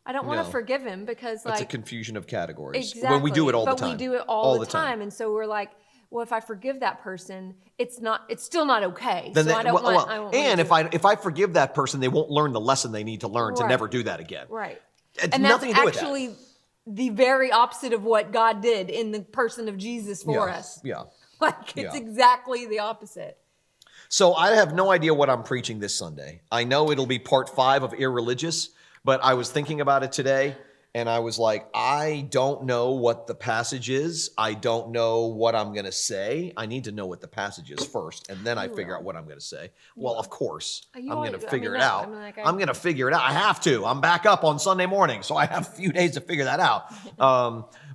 I don't want to forgive him because, like, it's a confusion of categories. Exactly. When we do it all the time. But we do it all the time. And so we're like, well, if I forgive that person, it's still not okay. Then so I don't want. I won't and if I forgive that person, they won't learn the lesson they need to learn to never do that again. Right. It's and nothing that's to do with actually that. The very opposite of what God did in the person of Jesus for us. Yeah. Like, it's exactly the opposite. So I have no idea what I'm preaching this Sunday. I know it'll be part 5 of Irreligious, but I was thinking about it today, and I was like, I don't know what the passage is. I don't know what I'm going to say. I need to know what the passage is first, and then I figure out what I'm going to say. Well, of course, I'm going to figure it out. I'm going to figure it out. I have to. I'm back up on Sunday morning, so I have a few days to figure that out.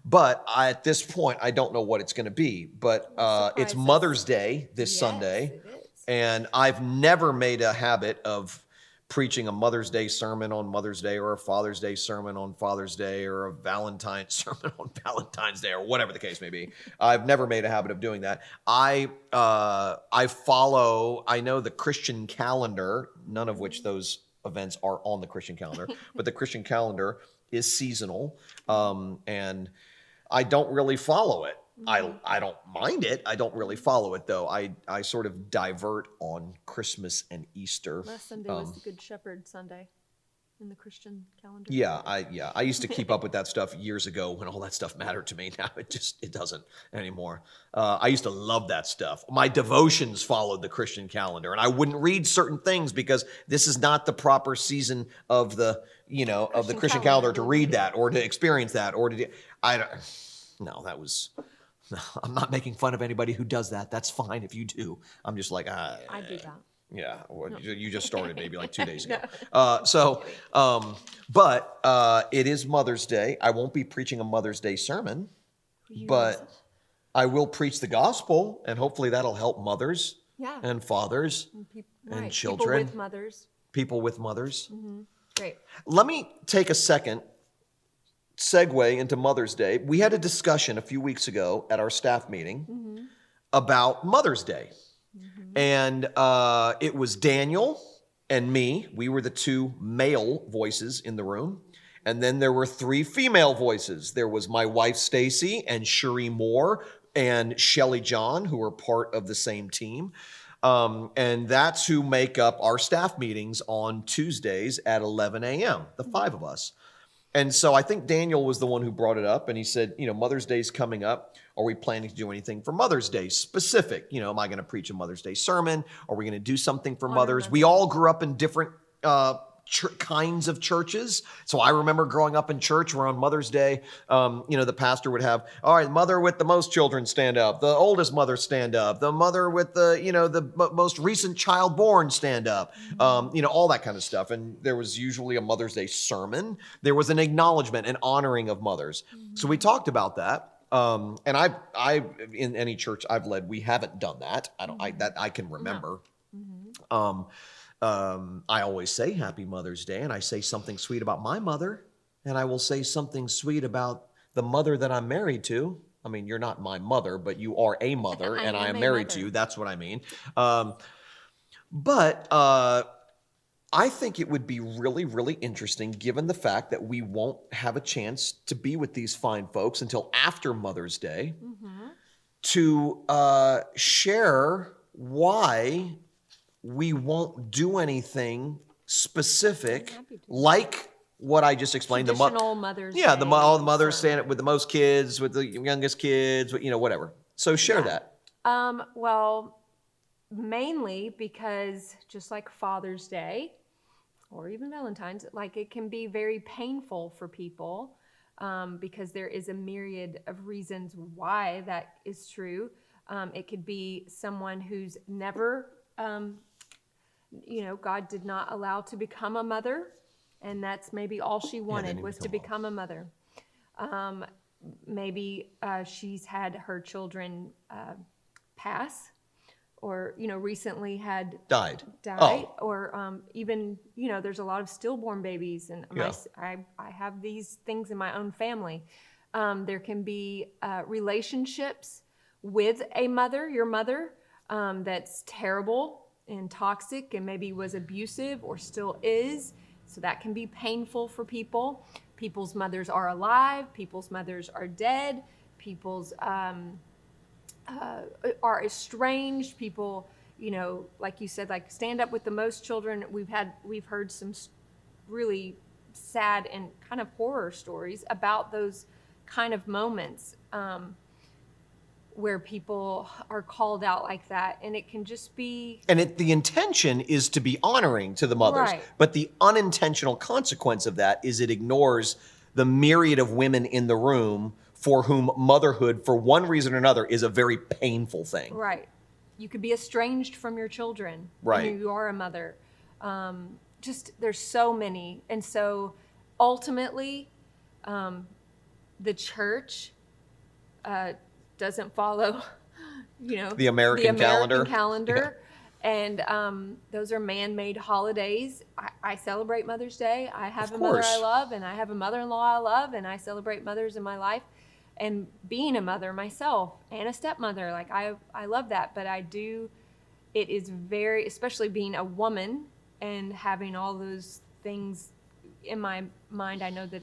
But at this point, I don't know what it's going to be. But it's Mother's Day this Sunday, and I've never made a habit of preaching a Mother's Day sermon on Mother's Day, or a Father's Day sermon on Father's Day, or a Valentine's sermon on Valentine's Day, or whatever the case may be. I've never made a habit of doing that. I know the Christian calendar, none of which those events are on the Christian calendar, but the Christian calendar is seasonal, and I don't really follow it. I don't mind it. I don't really follow it, though. I sort of divert on Christmas and Easter. Last Sunday was the Good Shepherd Sunday in the Christian calendar. Yeah. I used to keep up with that stuff years ago when all that stuff mattered to me. Now it doesn't anymore. I used to love that stuff. My devotions followed the Christian calendar, and I wouldn't read certain things because this is not the proper season of the Christian calendar to read that or to experience that or to. No, I'm not making fun of anybody who does that. That's fine if you do. I'm just like, I do that. Yeah, well, No. you just started maybe like 2 days ago. No. But it is Mother's Day. I won't be preaching a Mother's Day sermon, but I will preach the gospel, and hopefully that'll help mothers and fathers and children. People with mothers. People with mothers. Great. Let me take a second, segue into Mother's Day. We had a discussion a few weeks ago at our staff meeting about Mother's Day. And it was Daniel and me. We were the two male voices in the room. And then there were three female voices. There was my wife, Stacie, and Cherie Moore, and Shelly John, who are part of the same team. And that's who make up our staff meetings on Tuesdays at 11 a.m., the five of us. And so I think Daniel was the one who brought it up, and he said, Mother's Day's coming up. Are we planning to do anything for Mother's Day specific? Am I going to preach a Mother's Day sermon? Are we going to do something for mothers? We all grew up in different kinds of churches. So I remember growing up in church where on Mother's Day, the pastor would have, all right, mother with the most children stand up, the oldest mother stand up, the mother with the most recent child born stand up, all that kind of stuff. And there was usually a Mother's Day sermon. There was an acknowledgement, an honoring of mothers. So we talked about that. And I in any church I've led, we haven't done that. I can remember. No. I always say Happy Mother's Day, and I say something sweet about my mother, and I will say something sweet about the mother that I'm married to. I mean, you're not my mother, but you are a mother, and I am married to you. That's what I mean. But I think it would be really, really interesting, given the fact that we won't have a chance to be with these fine folks until after Mother's Day, to share why we won't do anything specific like what I just explained. Traditional Mother's Day. All the mothers stand with the most kids, with the youngest kids, whatever. So share that. Well, mainly because just like Father's Day or even Valentine's, it can be very painful for people because there is a myriad of reasons why that is true. It could be someone who's never God did not allow to become a mother, and that's maybe all she wanted was to become a mother. Maybe she's had her children pass, or recently had died, or even there's a lot of stillborn babies, and I have these things in my own family. There can be relationships with a mother, your mother, that's terrible and toxic and maybe was abusive or still is. So that can be painful for people. People's mothers are alive. People's mothers are dead. People's are estranged. People, like you said, stand up with the most children. We've heard some really sad and kind of horror stories about those kind of moments. Where people are called out like that, and it can just be... And the intention is to be honoring to the mothers, right. But the unintentional consequence of that is it ignores the myriad of women in the room for whom motherhood, for one reason or another, is a very painful thing. Right. You could be estranged from your children. Right. When you are a mother. There's so many. And so ultimately, the church... doesn't follow, the American calendar. Yeah. And those are man-made holidays. I celebrate Mother's Day. I have a mother I love, and I have a mother-in-law I love, and I celebrate mothers in my life. And being a mother myself and a stepmother, I love that. But it is very, especially being a woman and having all those things in my mind, I know that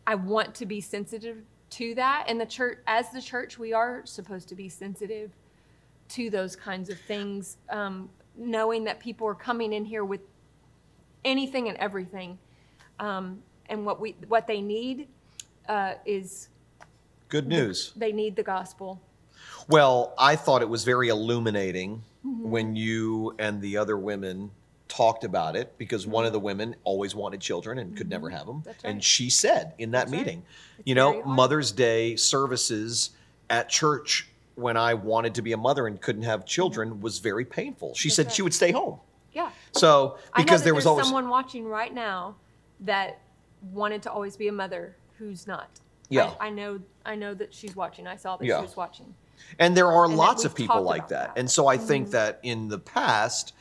I want to be sensitive to that. And the church, we are supposed to be sensitive to those kinds of things, knowing that people are coming in here with anything and everything, and what they need is good news. They need the gospel. Well, I thought it was very illuminating when you and the other women talked about it, because one of the women always wanted children and could never have them. That's right. And she said in that meeting, right. Mother's Day services at church when I wanted to be a mother and couldn't have children was very painful. She said she would stay home. Yeah. So because there was always someone watching right now that wanted to always be a mother who's not. Yeah. I know that she's watching. I saw that she was watching. And there are lots of people like that. And so I think that in the past,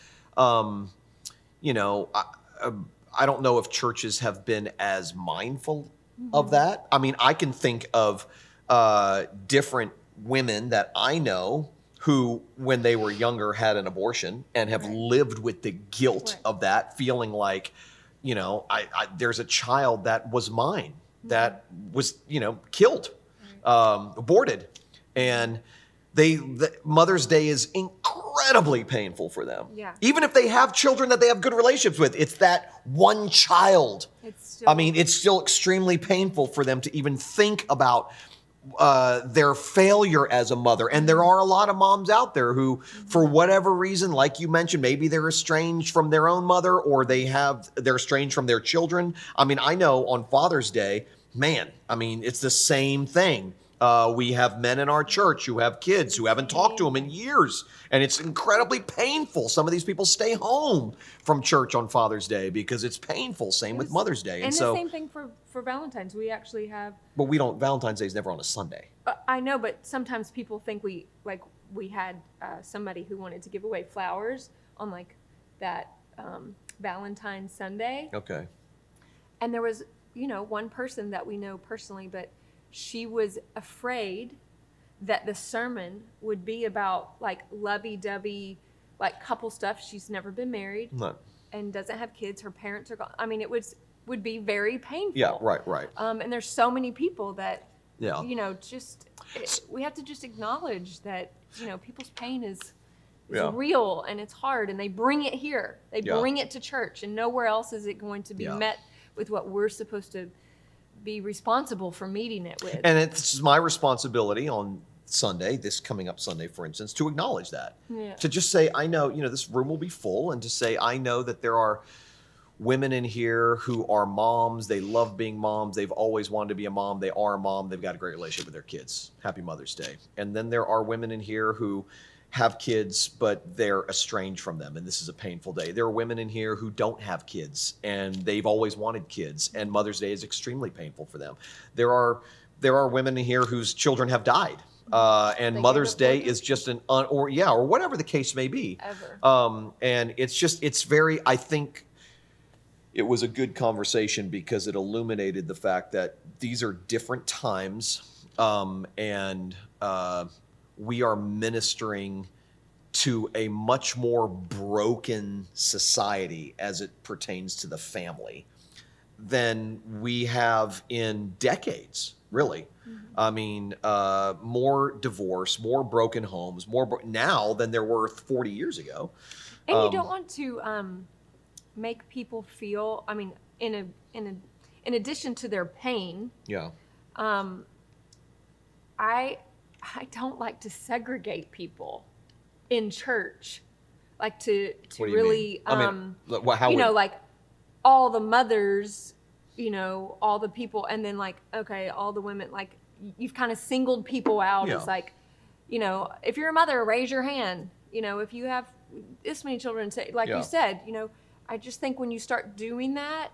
I don't know if churches have been as mindful of that. I mean, I can think of different women that I know who, when they were younger, had an abortion and have lived with the guilt of that, feeling like, there's a child that was mine that was, killed, aborted. And Mother's Day is incredibly painful for them. Yeah. Even if they have children that they have good relationships with, it's that one child. It's still extremely painful for them to even think about their failure as a mother. And there are a lot of moms out there who, for whatever reason, like you mentioned, maybe they're estranged from their own mother, or they're estranged from their children. I mean, I know on Father's Day, it's the same thing. We have men in our church who have kids who haven't talked to them in years, and it's incredibly painful. Some of these people stay home from church on Father's Day because it's painful. Same with Mother's Day. And the same thing for Valentine's. We actually have... But Valentine's Day is never on a Sunday. I know, but sometimes people think we had somebody who wanted to give away flowers on that Valentine's Sunday. Okay. And there was, one person that we know personally, but she was afraid that the sermon would be about lovey-dovey, couple stuff. She's never been married and doesn't have kids. Her parents are gone. I mean, it would be very painful. Yeah, right. And there's so many people that, yeah, we have to just acknowledge that, people's pain is real and it's hard, and they bring it here. They bring it to church, and nowhere else is it going to be met with what we're supposed to be responsible for meeting it with. And it's my responsibility on Sunday, this coming up Sunday, for instance, to acknowledge that. Yeah. To just say, I know, this room will be full, and to say, I know that there are women in here who are moms. They love being moms. They've always wanted to be a mom. They are a mom. They've got a great relationship with their kids. Happy Mother's Day. And then there are women in here who have kids, but they're estranged from them, and this is a painful day. There are women in here who don't have kids, and they've always wanted kids, and Mother's Day is extremely painful for them. There are women in here whose children have died, and Mother's Day is just or whatever the case may be. Ever. And it's very, I think it was a good conversation because it illuminated the fact that these are different times, and we are ministering to a much more broken society as it pertains to the family than we have in decades, really. Mm-hmm. I mean, more divorce, more broken homes, now than there were 40 years ago. And you don't want to make people feel, I mean, in addition to their pain, I don't like to segregate people in church, to really, all the mothers, all the people, and then all the women, you've kind of singled people out. Yeah. It's if you're a mother, raise your hand. If you have this many children, you said, I just think when you start doing that,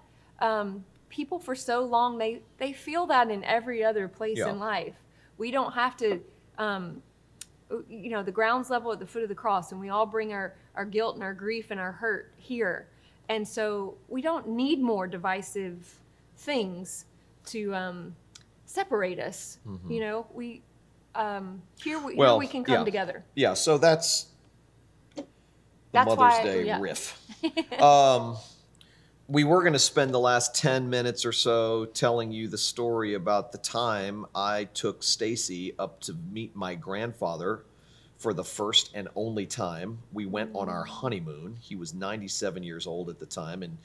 people for so long, they feel that in every other place in life. We don't have to, the ground's level at the foot of the cross, and we all bring our guilt and our grief and our hurt here. And so we don't need more divisive things to separate us. Mm-hmm. Here we can come together. Yeah, so that's Mother's Day riff. We were going to spend the last 10 minutes or so telling you the story about the time I took Stacie up to meet my grandfather for the first and only time. We went on our honeymoon. He was 97 years old at the time, and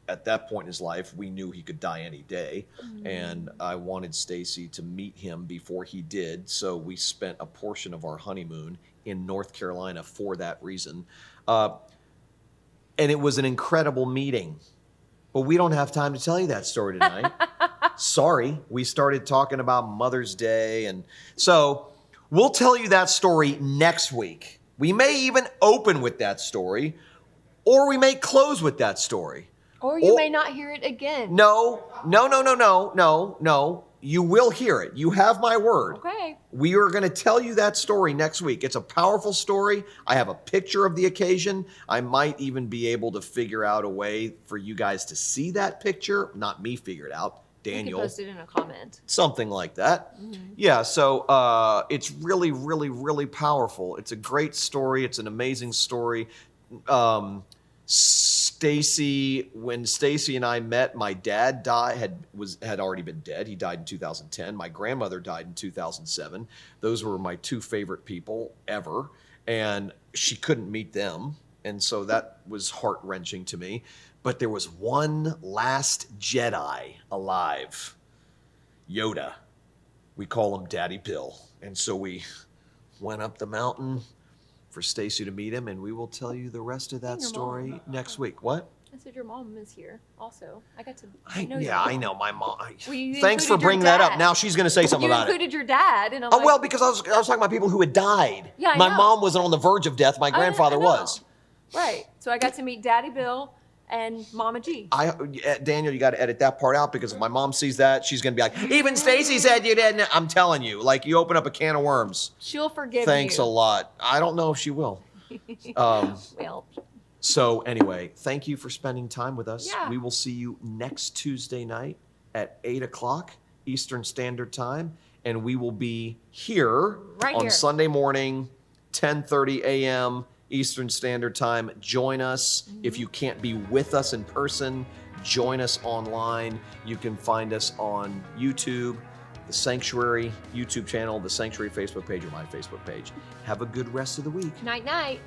at that point in his life, we knew he could die any day, and I wanted Stacie to meet him before he did, so we spent a portion of our honeymoon in North Carolina for that reason. And it was an incredible meeting. But we don't have time to tell you that story tonight. Sorry. We started talking about Mother's Day. And so we'll tell you that story next week. We may even open with that story, or we may close with that story. Or you may not hear it again. No. You will hear it. You have my word. Okay. We are going to tell you that story next week. It's a powerful story. I have a picture of the occasion. I might even be able to figure out a way for you guys to see that picture. Not me figure it out. Daniel. You can post it in a comment. Something like that. Mm-hmm. Yeah, so it's really, really, really powerful. It's a great story. It's an amazing story. Stacie, when Stacie and I met, my dad had already been dead. He died in 2010. My grandmother died in 2007. Those were my two favorite people ever, and she couldn't meet them, and so that was heart-wrenching to me. But there was one last Jedi alive, Yoda. We call him Daddy Bill, and so we went up the mountain for Stacie to meet him, and we will tell you the rest of that story next week. What? I said your mom is here also. I got to know you. I know my mom. Well, thanks for bringing that up. Now she's going to say something about it. You included your dad. And I'm like, well, because I was talking about people who had died. Yeah, my mom wasn't on the verge of death. My grandfather was. Right. So I got to meet Daddy Bill and Mama G. Daniel, you got to edit that part out, because if my mom sees that, she's going to be like, even Stacie said you didn't. I'm telling you, like, you open up a can of worms. She'll forgive you. Thanks a lot. I don't know if she will. Well. So anyway, thank you for spending time with us. Yeah. We will see you next Tuesday night at 8 o'clock Eastern Standard Time. And we will be here on Sunday morning, 10:30 a.m. Eastern Standard Time. Join us. Mm-hmm. If you can't be with us in person, join us online. You can find us on YouTube, the Sanctuary YouTube channel, the Sanctuary Facebook page, or my Facebook page. Have a good rest of the week. Night, night.